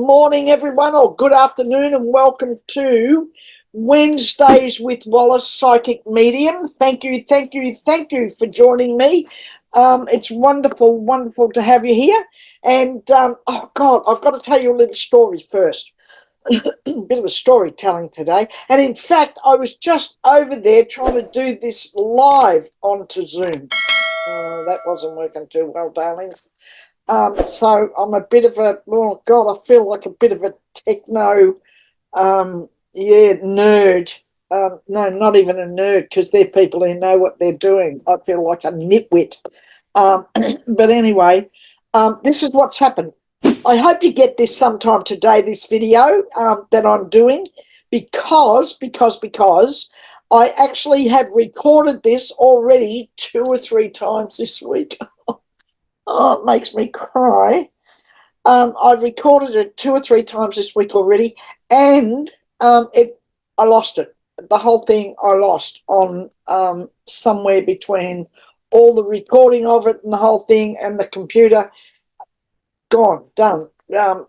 morning, everyone, or good afternoon, and welcome to Wednesdays with Wallis Psychic Medium. Thank you for joining me. It's wonderful to have you here. And, oh, God, I've got to tell you a little story first. Bit of a storytelling today. And, in fact, I was just over there trying to do this live onto Zoom. That wasn't working too well, darlings. So I'm a bit of a, oh God, I feel like a bit of a techno, nerd. No, not even a nerd, because they're people who know what they're doing. I feel like a nitwit. But anyway, this is what's happened. I hope you get this sometime today, this video that I'm doing, because I actually have recorded this already 2 or 3 times this week. Oh, it makes me cry. I've recorded it 2 or 3 times this week already, and I lost it. The whole thing I lost on somewhere between all the recording of it and the whole thing and the computer. Gone, done, out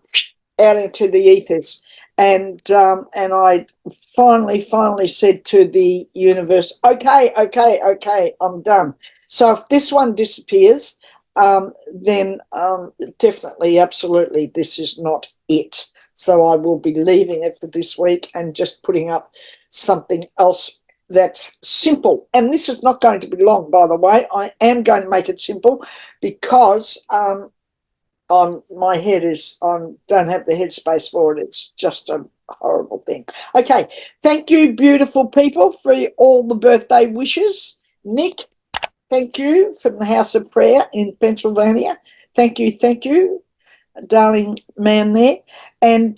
into the ethers. And I finally said to the universe, okay, I'm done. So if this one disappears, then definitely, absolutely, this is not it. So I will be leaving it for this week and just putting up something else that's simple. And this is not going to be long, by the way. I am going to make it simple because my head is, don't have the headspace for it. It's just a horrible thing. Okay, thank you, beautiful people, for all the birthday wishes. Nick, thank you, from the House of Prayer in Pennsylvania. Thank you, darling man there. And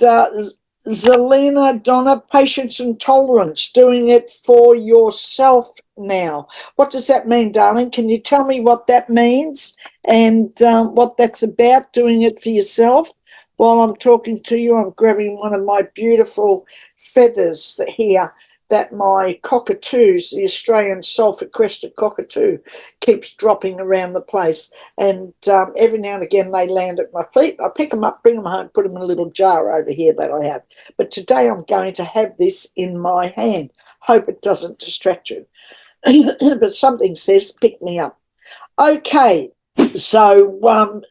Zelina Donna, patience and tolerance, doing it for yourself now. What does that mean, darling? Can you tell me what that means and what that's about, doing it for yourself? While I'm talking to you, I'm grabbing one of my beautiful feathers here that my cockatoos, the Australian sulphur-crested cockatoo, keeps dropping around the place. And every now and again they land at my feet. I pick them up, bring them home, put them in a little jar over here that I have. But today I'm going to have this in my hand. Hope it doesn't distract you. But something says pick me up. Okay, so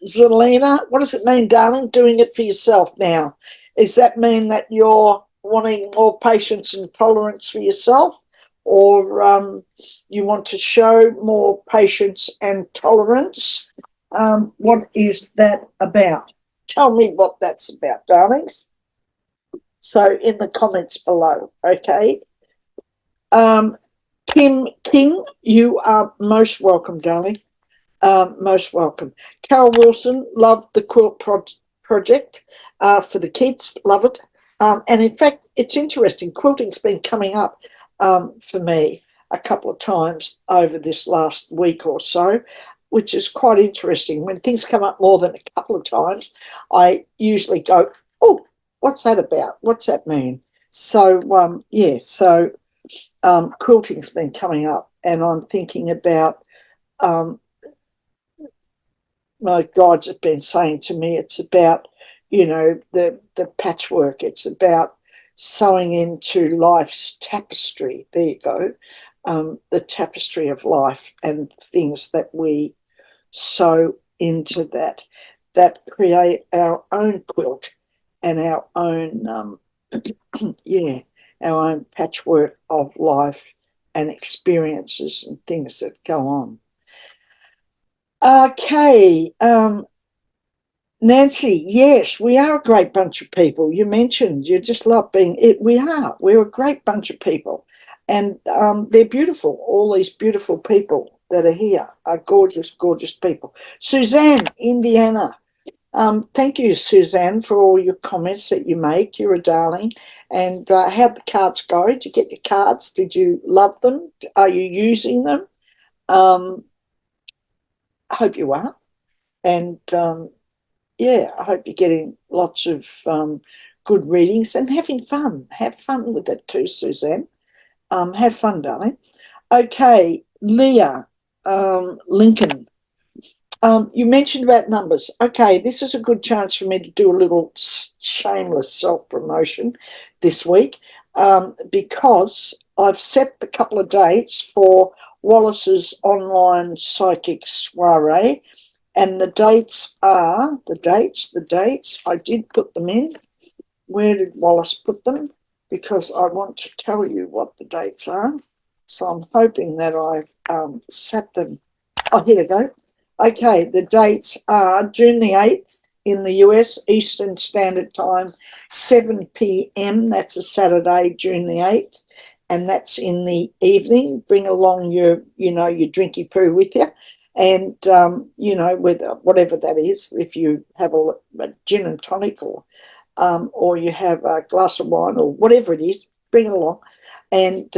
Zelina, what does it mean, darling, doing it for yourself now? Does that mean that you're wanting more patience and tolerance for yourself, or you want to show more patience and tolerance? What is that about? Tell me what that's about, darlings. So in the comments below, okay? Kim King, you are most welcome, darling. Most welcome. Carol Wilson, love the quilt project for the kids, love it. And in fact, it's interesting, quilting's been coming up for me a couple of times over this last week or so, which is quite interesting. When things come up more than a couple of times, I usually go, oh, what's that about? What's that mean? So, quilting's been coming up, and I'm thinking about my guides have been saying to me, it's about, the patchwork. It's about sewing into life's tapestry. There you go. The tapestry of life and things that we sew into that create our own quilt and our own, our own patchwork of life and experiences and things that go on. Okay, Nancy, yes, we are a great bunch of people. You mentioned you just love being it. We're a great bunch of people, and they're beautiful. All these beautiful people that are here are gorgeous people. Suzanne, Indiana, thank you, Suzanne, for all your comments that you make. You're a darling. And how'd the cards go? Did you get your cards? Did you love them? Are you using them? I hope you are. And I hope you're getting lots of good readings and having fun. Have fun with it too, Suzanne. Have fun, darling. Okay, Leah Lincoln. You mentioned about numbers. Okay, this is a good chance for me to do a little shameless self-promotion this week, because I've set the couple of dates for Wallis's online psychic soirée, and the dates are, the dates, I did put them in. Where did Wallis put them? Because I want to tell you what the dates are. So I'm hoping that I've set them. Oh, here we go. Okay, the dates are June the 8th in the US, Eastern Standard Time, 7 p.m. That's a Saturday, June the 8th. And that's in the evening. Bring along your drinky poo with you. And, with whatever that is, if you have a gin and tonic or you have a glass of wine or whatever it is, bring it along. And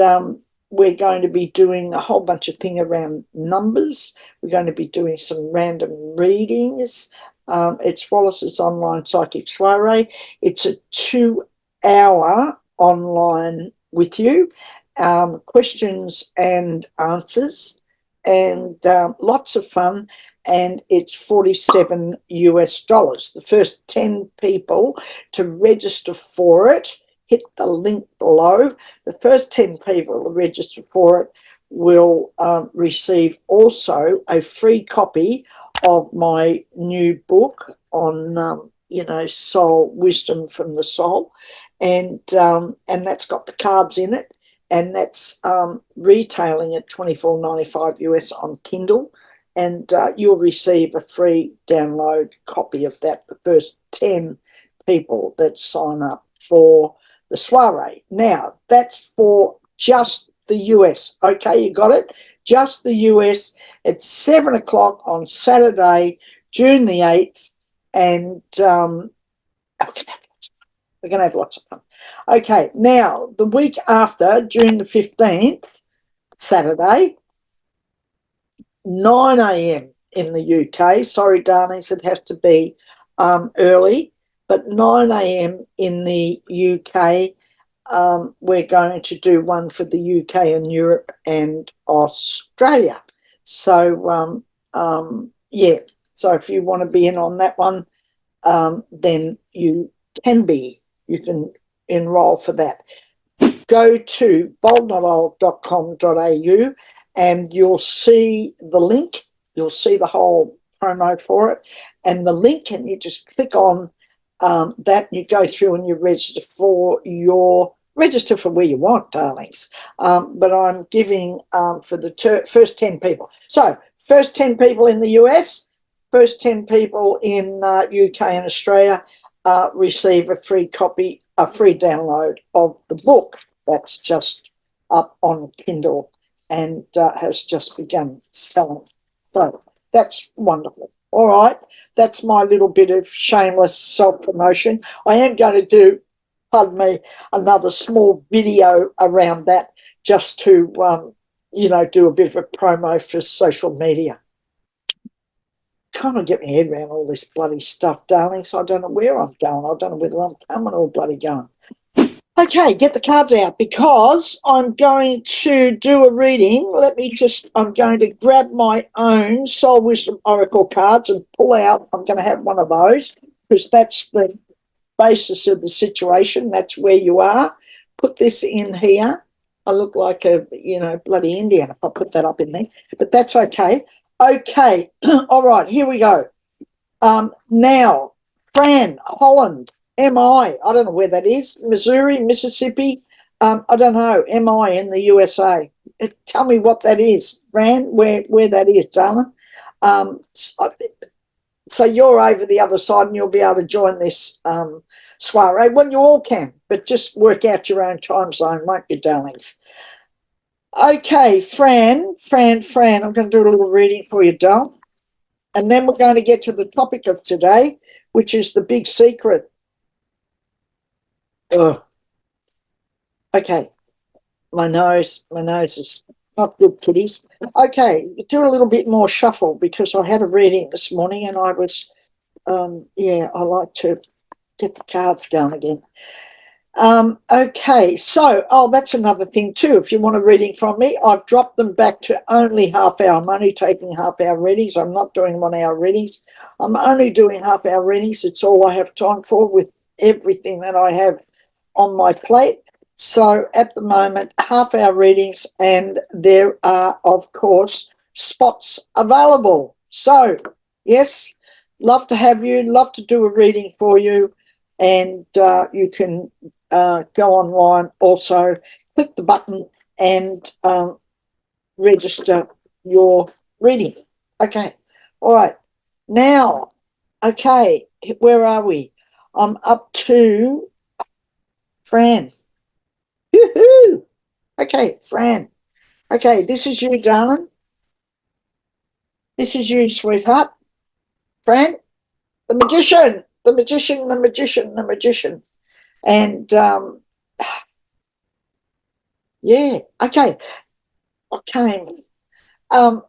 we're going to be doing a whole bunch of things around numbers. We're going to be doing some random readings. It's Wallis's online psychic soiree. It's a 2-hour online with you, questions and answers, and lots of fun. And it's $47 US. The first 10 people to register for it, hit the link below. The first 10 people to register for it will receive also a free copy of my new book on, soul, wisdom from the soul. And that's got the cards in it. And that's retailing at $24.95 US on Kindle. And you'll receive a free download copy of that, the first 10 people that sign up for the soiree. Now, that's for just the US. Okay, you got it? Just the US. It's 7 o'clock on Saturday, June the 8th. And we're going to have lots of fun. Okay, now, the week after, June the 15th, Saturday, 9 a.m. in the UK. Sorry, darlings, it has to be early, but 9 a.m. in the UK. We're going to do one for the UK and Europe and Australia. So, yeah, so if you want to be in on that one, then you can enroll for that. Go to boldnotold.com.au and you'll see the link. You'll see the whole promo for it and the link, and you just click on that and you go through and you register for where you want, darlings. But I'm giving for the first 10 people. So first 10 people in the US, first 10 people in UK and Australia receive a free copy, a free download of the book. That's just up on Kindle and has just begun selling. So that's wonderful. All right, that's my little bit of shameless self-promotion. I am going to do, pardon me, another small video around that just to, do a bit of a promo for social media. Can't get my head around all this bloody stuff, darling, so I don't know where I'm going. I don't know whether I'm coming or bloody going. Okay, get the cards out because I'm going to do a reading. I'm going to grab my own Soul Wisdom Oracle cards and pull out. I'm going to have one of those because that's the basis of the situation. That's where you are. Put this in here. I look like a, bloody Indian if I put that up in there, but that's okay. Okay, all right, here we go. Now, Fran, Holland, MI, I don't know where that is, Missouri, Mississippi, I don't know, MI in the USA. Tell me what that is, Fran, where that is, darling. So you're over the other side and you'll be able to join this soiree. Well, you all can, but just work out your own time zone, won't you, darlings? Okay, Fran, I'm going to do a little reading for you, doll. And then we're going to get to the topic of today, which is the big secret. Ugh. Okay, my nose is not good, kiddies. Okay, do a little bit more shuffle because I had a reading this morning and I was, I like to get the cards going again. Okay, so, oh, that's another thing too. If you want a reading from me, I've dropped them back to only half hour. I'm only taking half hour readings. I'm not doing 1 hour readings. I'm only doing half hour readings. It's all I have time for with everything that I have on my plate. So at the moment, half hour readings, and there are, of course, spots available. So, yes, love to have you, love to do a reading for you, and you can go online also, click the button and register your reading. Okay, all right. Now, okay, where are we? I'm up to Fran. Woohoo! Okay, Fran. Okay, this is you, darling. This is you, sweetheart. Fran, the magician, the magician, the magician, the magician. And yeah, okay. Okay. Um,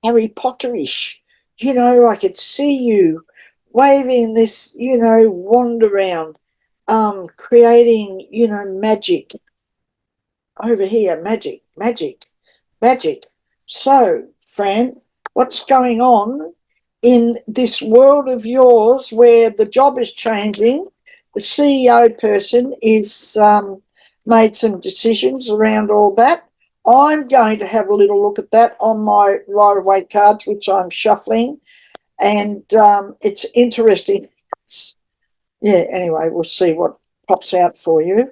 Harry Potterish. You know, I could see you waving this, wand around, creating, magic over here, magic, magic, magic. So, Fran, what's going on in this world of yours where the job is changing? The CEO person is made some decisions around all that. I'm going to have a little look at that on my Rider-Waite cards, which I'm shuffling, and it's interesting. Yeah, anyway, we'll see what pops out for you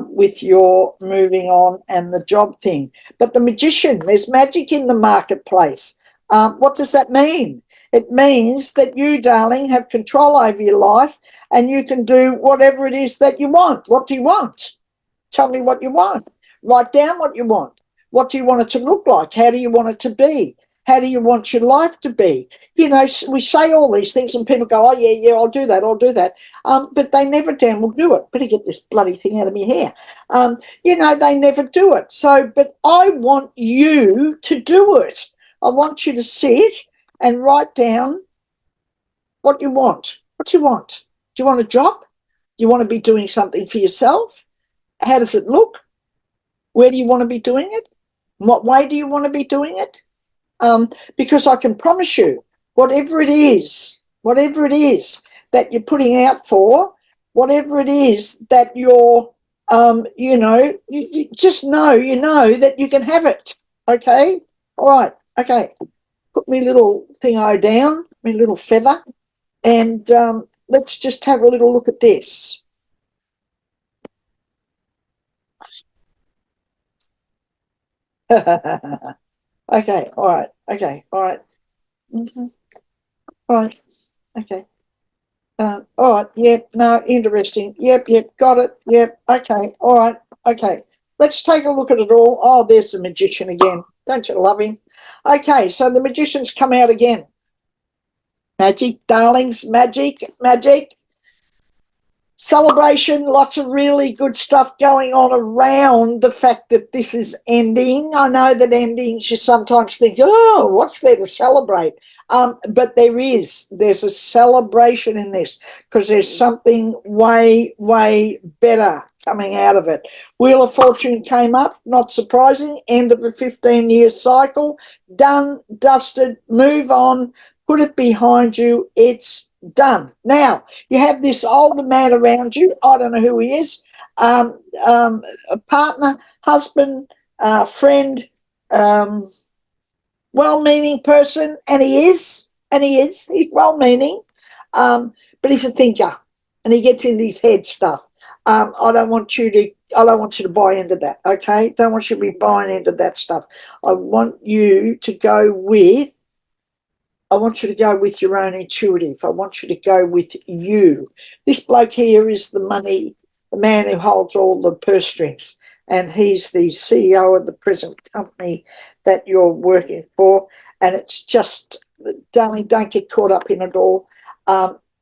with your moving on and the job thing. But the magician, there's magic in the marketplace. What does that mean? It means that you, darling, have control over your life and you can do whatever it is that you want. What do you want? Tell me what you want. Write down what you want. What do you want it to look like? How do you want it to be? How do you want your life to be? You know, we say all these things and people go, oh, yeah, yeah, I'll do that, I'll do that. But they never damn will do it. Better get this bloody thing out of my hair. They never do it. So, but I want you to do it. I want you to sit and write down what you want. What do you want? Do you want a job? Do you want to be doing something for yourself? How does it look? Where do you want to be doing it? What way do you want to be doing it? Because I can promise you, whatever it is that you're putting out for, whatever it is that you're, you just know, that you can have it. Okay? All right. Okay. Put me little thingo down, my little feather, and let's just have a little look at this. Okay, all right, okay, all right. Mm-hmm. All right, okay. All right, yep, no, interesting. Yep, got it. Yep, okay, all right, okay. Let's take a look at it all. Oh, there's the magician again. Don't you love him? Okay, so the magician's come out again. Magic, darlings, magic, magic. Celebration, lots of really good stuff going on around the fact that this is ending. I know that endings, you sometimes think, oh, what's there to celebrate? But there's a celebration in this because there's something way, way better coming out of it. Wheel of Fortune came up, not surprising, end of a 15-year cycle, done, dusted, move on, put it behind you, it's done. Now, you have this older man around you. I don't know who he is. A partner, husband, friend, well-meaning person, and he is. He's well-meaning, but he's a thinker, and he gets in his head stuff. I don't want you to buy into that. Okay, don't want you to be buying into that stuff. I want you to go with your own intuitive. I want you to go with you. This bloke here is the man who holds all the purse strings, and he's the CEO of the present company that you're working for. And it's just, darling, don't get caught up in it all.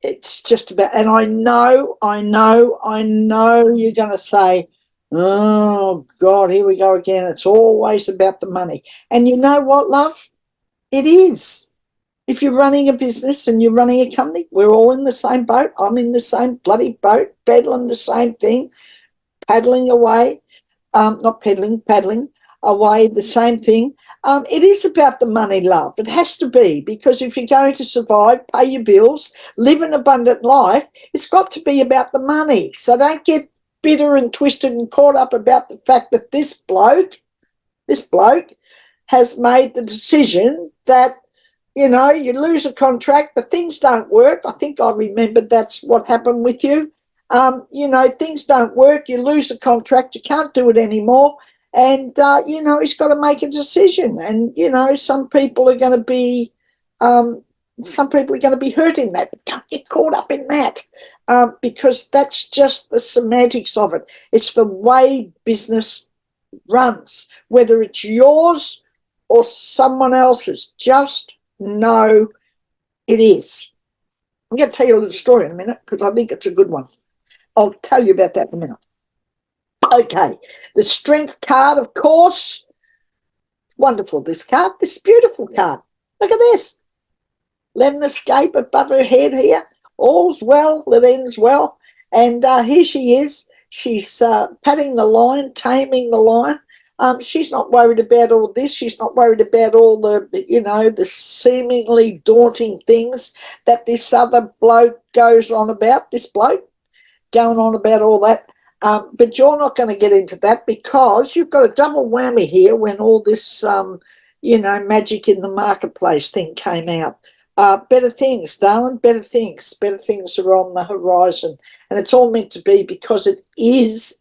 It's just about, and I know you're going to say, oh, God, here we go again. It's always about the money. And you know what, love? It is. If you're running a business and you're running a company, we're all in the same boat. I'm in the same bloody boat, peddling the same thing, paddling away, not peddling, paddling away the same thing. It is about the money, love. It has to be, because if you're going to survive, pay your bills, live an abundant life, it's got to be about the money. So don't get bitter and twisted and caught up about the fact that this bloke has made the decision that, you know, you lose a contract, the things don't work. I think I remembered that's what happened with you. You know, things don't work, you lose a contract, you can't do it anymore. And, you know, he's got to make a decision. And, you know, some people are going to be hurting that, but don't get caught up in that, because that's just the semantics of it. It's the way business runs, whether it's yours or someone else's. Just know it is. I'm going to tell you a little story in a minute because I think it's a good one. I'll tell you about that in a minute. Okay, the strength card, of course. Wonderful, this card, this beautiful card. Look at this. Let an escape above her head here. All's well that ends well. And here she is. She's patting the lion, taming the lion. She's not worried about all this. She's not worried about all the, you know, the seemingly daunting things that this other bloke goes on about. This bloke going on about all that. But you're not going to get into that because you've got a double whammy here when all this, you know, magic in the marketplace thing came out. Better things, darling, better things. Better things are on the horizon. And it's all meant to be because it is,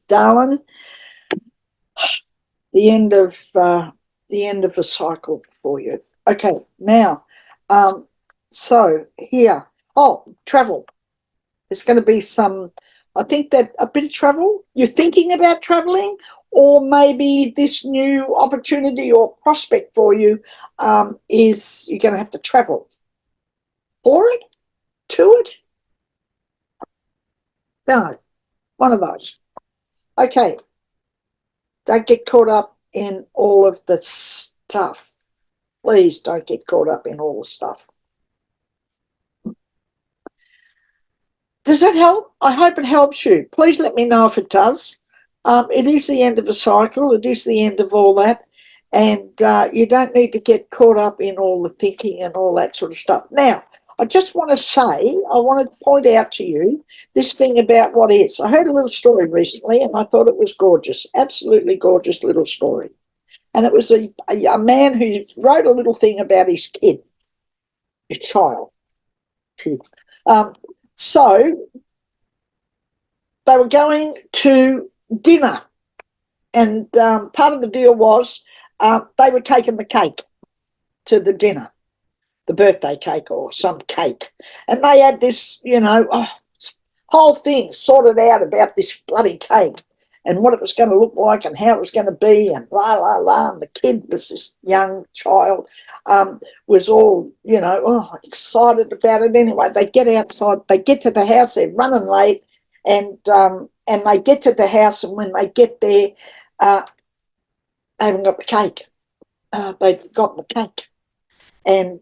darling, the end of the cycle for you. Okay, now, so here, travel. There's going to be some, I think that a bit of travel. You're thinking about traveling, or maybe this new opportunity or prospect for you is you're going to have to travel for it, to it. No, one of those. Okay, don't get caught up in all of the stuff. Please don't get caught up in all the stuff. Does that help? I hope it helps you. Please let me know if it does. It is the end of a cycle. It is the end of all that. And you don't need to get caught up in all the thinking and all that sort of stuff. Now, I just want to say, I want to point out to you this thing about what is. I heard a little story recently and I thought it was gorgeous, absolutely gorgeous little story. And it was a man who wrote a little thing about his kid, his child. So they were going to dinner, and part of the deal was they were taking the cake to the dinner, the birthday cake or some cake. And they had this, you know, whole thing sorted out about this bloody cake and what it was going to look like and how it was going to be and la, la, la. And the kid was this young child, was all, you know, excited about it. Anyway, they get outside, they get to the house, they're running late, and they get to the house, and when they get there, they haven't got the cake. They've got the cake. And,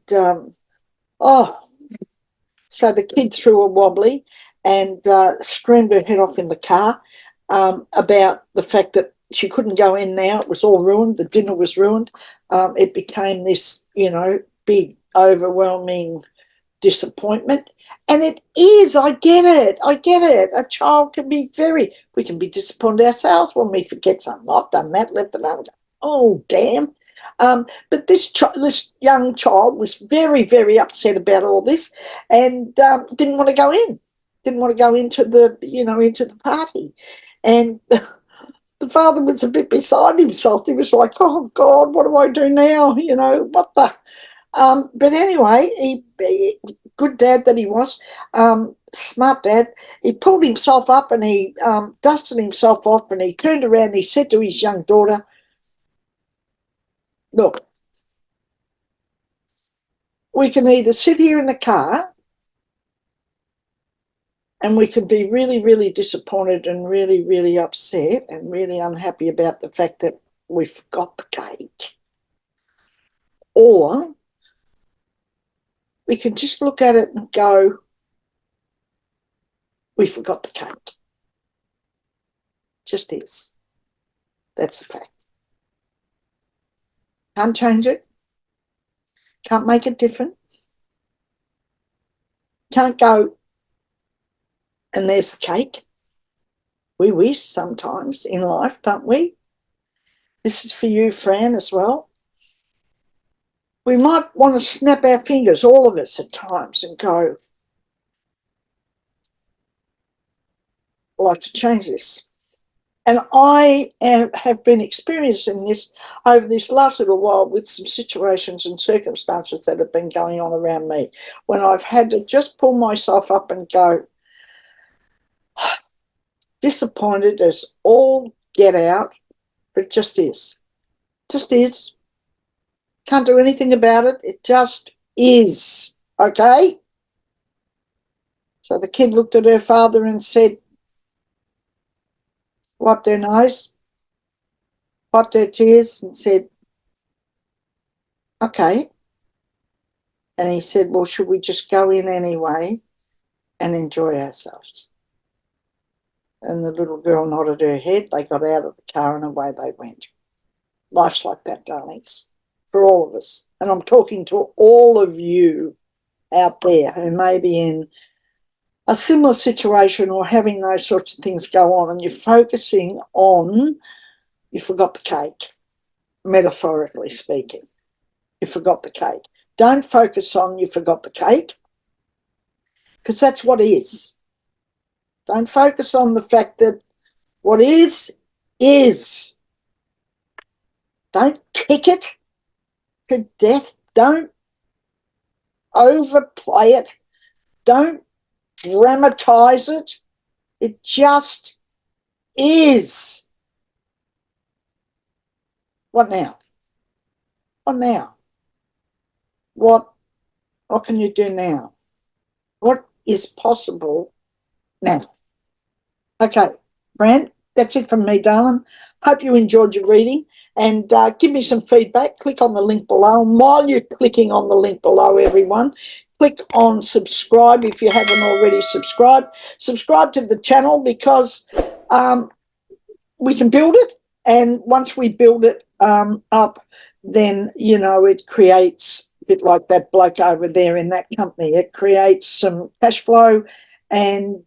so the kid threw a wobbly and screamed her head off in the car about the fact that she couldn't go in now. It was all ruined. The dinner was ruined. It became this, you know, big, overwhelming disappointment. And it is, I get it. A child can be we can be disappointed ourselves when we forget something. I've done that, left it undone. Oh, damn. But this young child was very, very upset about all this and didn't want to go in. Didn't want to go into the party. And the father was a bit beside himself. He was like, oh, God, what do I do now? You know, what the... But anyway, he good dad that he was, smart dad, he pulled himself up and he dusted himself off and he turned around and he said to his young daughter, look, we can either sit here in the car and we can be really, really disappointed and really, really upset and really unhappy about the fact that we forgot the cake. Or we can just look at it and go, we forgot the cake. Just is. That's the fact. Can't change it. Can't make it different. Can't go, and there's the cake. We wish sometimes in life, don't we? This is for you, Fran, as well. We might want to snap our fingers, all of us at times, and go, I'd like to change this. And I have been experiencing this over this last little while with some situations and circumstances that have been going on around me, when I've had to just pull myself up and go, disappointed as all get out, but it just is. Just is. Can't do anything about it. It just is. Okay? So the kid looked at her father and said, wiped her nose, wiped her tears and said, okay. And he said, well, should we just go in anyway and enjoy ourselves? And the little girl nodded her head. They got out of the car and away they went. Life's like that, darlings, for all of us. And I'm talking to all of you out there who may be in a similar situation or having those sorts of things go on, and you're focusing on, you forgot the cake, metaphorically speaking. You forgot the cake. Don't focus on you forgot the cake, because that's what is. Don't focus on the fact that what is. Don't kick it to death. Don't overplay it. Don't dramatize it. It just is. What now? What now? What can you do now? What is possible now? Okay, Fran, that's it from me, darling. Hope you enjoyed your reading, and give me some feedback. Click on the link below. And while you're clicking on the link below, everyone, click on subscribe if you haven't already subscribed. Subscribe to the channel, because we can build it, and once we build it up, then, you know, it creates, a bit like that bloke over there in that company, it creates some cash flow, and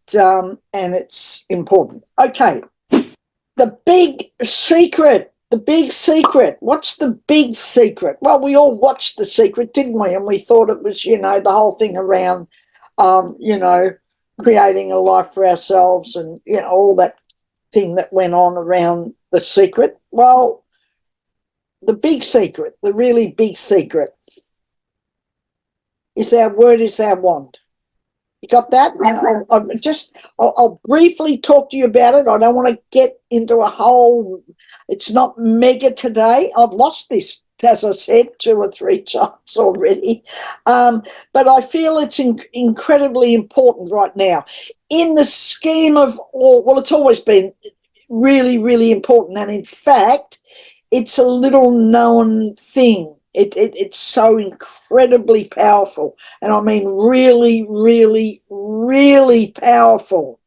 it's important. Okay, the big secret. The big secret. What's the big secret? Well, we all watched The Secret, didn't we? And we thought it was, you know, the whole thing around, you know, creating a life for ourselves, and, you know, all that thing that went on around The Secret. Well, the big secret, the really big secret, is our word is our wand. You got that? I'll briefly talk to you about it. I don't want to get into a whole, it's not mega today. I've lost this, as I said, 2 or 3 times already. But I feel it's incredibly important right now. In the scheme of all, well, it's always been really, really important. And in fact, it's a little known thing. It's so incredibly powerful. And I mean really, really, really powerful,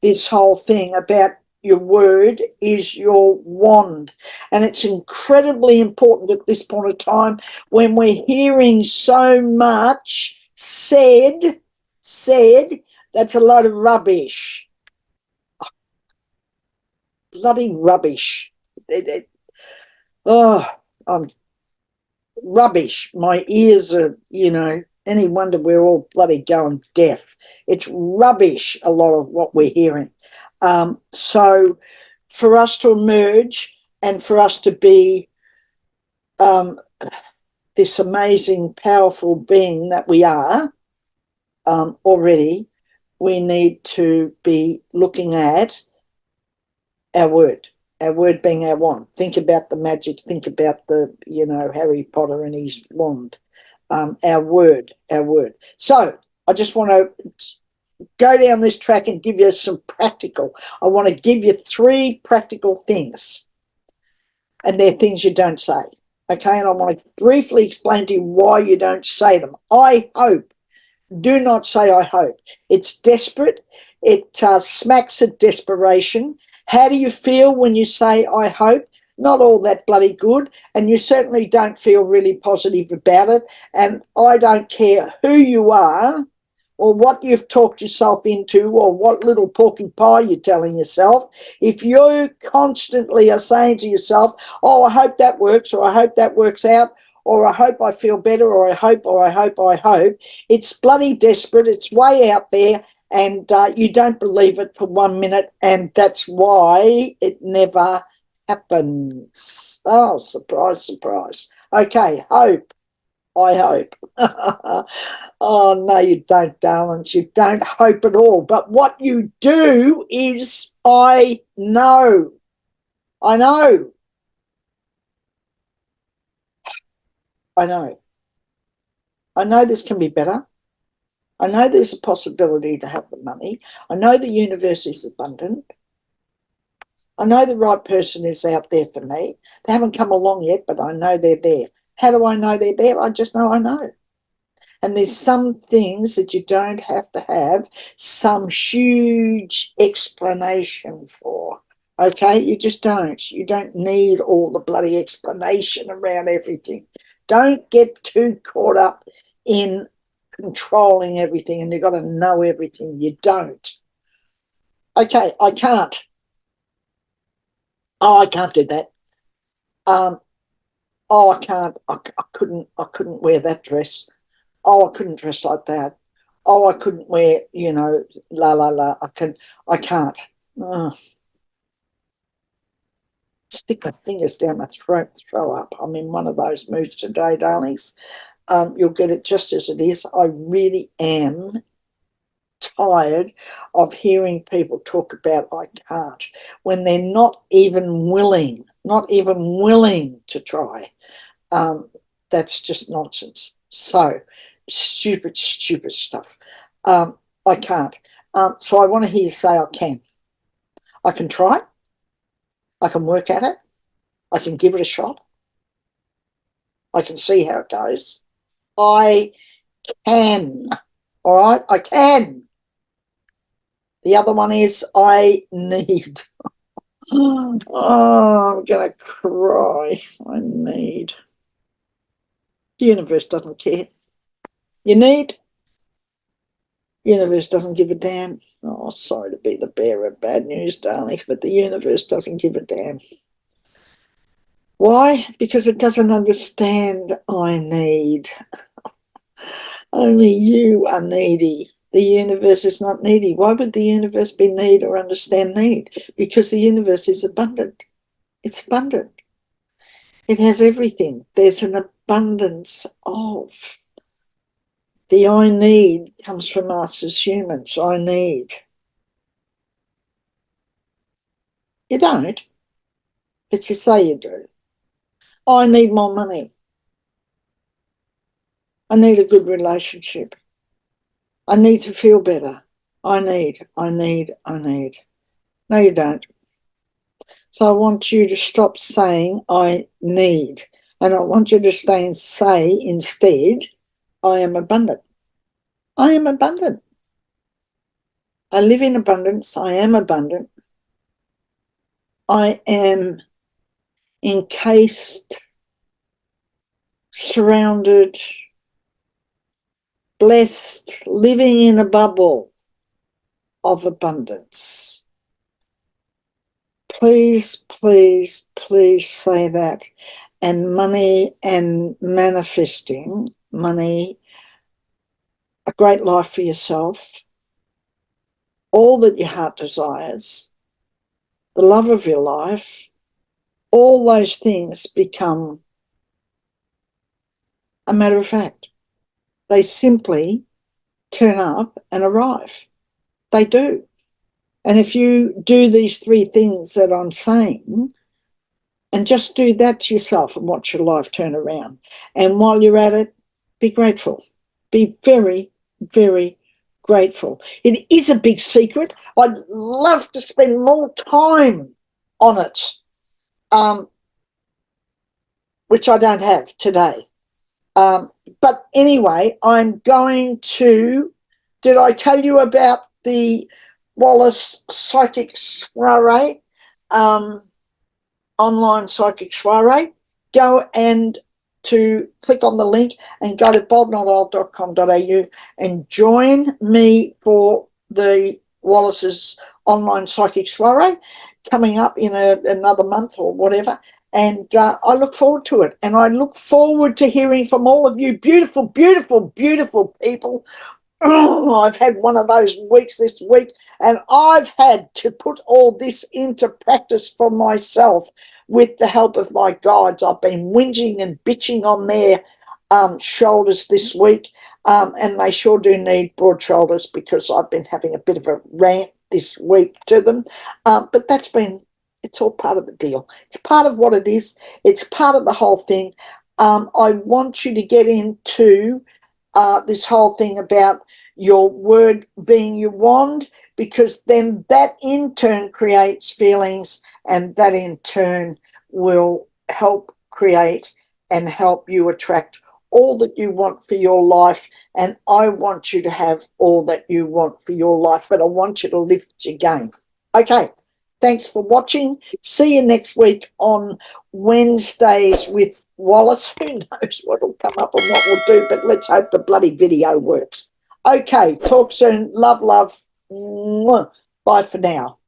this whole thing about your word is your wand. And it's incredibly important at this point of time, when we're hearing so much said, that's a load of rubbish. Bloody rubbish. I'm rubbish. My ears are, you know, any wonder we're all bloody going deaf. It's rubbish, a lot of what we're hearing. So for us to emerge and for us to be this amazing, powerful being that we are already, we need to be looking at our word being our wand. Think about the magic, think about the, you know, Harry Potter and his wand. Our word. So I just want to go down this track and give you some practical. I want to give you 3 practical things, and they're things you don't say. Okay, and I want to briefly explain to you why you don't say them. I hope Do not say I hope. It's desperate. It smacks of desperation. How do you feel when you say I hope? Not all that bloody good, and you certainly don't feel really positive about it. And I don't care who you are or what you've talked yourself into or what little porky pie you're telling yourself. If you constantly are saying to yourself, oh, I hope that works, or I hope that works out, or I hope I feel better, or I hope, or I hope, I hope, it's bloody desperate. It's way out there, and you don't believe it for 1 minute, and that's why it never happens. Oh, surprise, surprise. Okay, hope. I hope. Oh, no, you don't, darlings. You don't hope at all. But what you do is, I know. I know. I know. I know this can be better. I know there's a possibility to have the money. I know the universe is abundant. I know the right person is out there for me. They haven't come along yet, but I know they're there. How do I know they're there? I just know I know. And there's some things that you don't have to have some huge explanation for. Okay? You just don't. You don't need all the bloody explanation around everything. Don't get too caught up in controlling everything and you've got to know everything. You don't. Okay, I can't. Oh, I can't do that. Oh, I can't. I couldn't wear that dress. Oh, I couldn't dress like that. Oh, I couldn't wear, la la la. I can't. Oh, stick my fingers down my throat, throw up. I'm in one of those moods today, darlings. You'll get it just as it is. I really am tired of hearing people talk about I can't when they're not even willing to try. That's just nonsense. So stupid stuff. I can't. So I want to hear you say I can. I can try. I can work at it. I can give it a shot. I can see how it goes. I can. All right? I can. The other one is I need. Oh, I'm going to cry. I need. The universe doesn't care. You need. The universe doesn't give a damn. Oh, sorry to be the bearer of bad news, darlings, but the universe doesn't give a damn. Why? Because it doesn't understand I need. Only you are needy. The universe is not needy. Why would the universe be need or understand need? Because the universe is abundant. It's abundant. It has everything. There's an abundance of. The I need comes from us as humans. I need. You don't, but you say you do. I need more money. I need a good relationship. I need to feel better. I need. No, you don't. So I want you to stop saying I need. And I want you to say instead, I am abundant. I am abundant. I live in abundance. I am abundant. I am encased, surrounded, blessed, living in a bubble of abundance. Please, please, please say that. And money and manifesting money, a great life for yourself, all that your heart desires, the love of your life, all those things become a matter of fact. They simply turn up and arrive. They do. And if you do these three things that I'm saying, and just do that to yourself and watch your life turn around. And while you're at it, be grateful. Be very, very grateful. It is a big secret. I'd love to spend more time on it, which I don't have today. But anyway, I'm going to, did I tell you about the Wallis Psychic Soirée, online psychic soirée? Go and to click on the link and go to boldnotold.com.au and join me for the Wallis's online psychic soirée coming up in another month or whatever. And I look forward to it. And I look forward to hearing from all of you beautiful, beautiful, beautiful people. Oh, I've had one of those weeks this week, and I've had to put all this into practice for myself with the help of my guides. I've been whinging and bitching on their shoulders this week, and they sure do need broad shoulders because I've been having a bit of a rant this week to them. But it's all part of the deal. It's part of what it is. It's part of the whole thing. I want you to get into this whole thing about your word being your wand, because then that in turn creates feelings, and that in turn will help create and help you attract all that you want for your life. And I want you to have all that you want for your life, but I want you to lift your game. Okay. Thanks for watching. See you next week on Wednesdays with Wallis. Who knows what will come up and what we'll do, but let's hope the bloody video works. Okay, talk soon. Love, love. Mwah. Bye for now.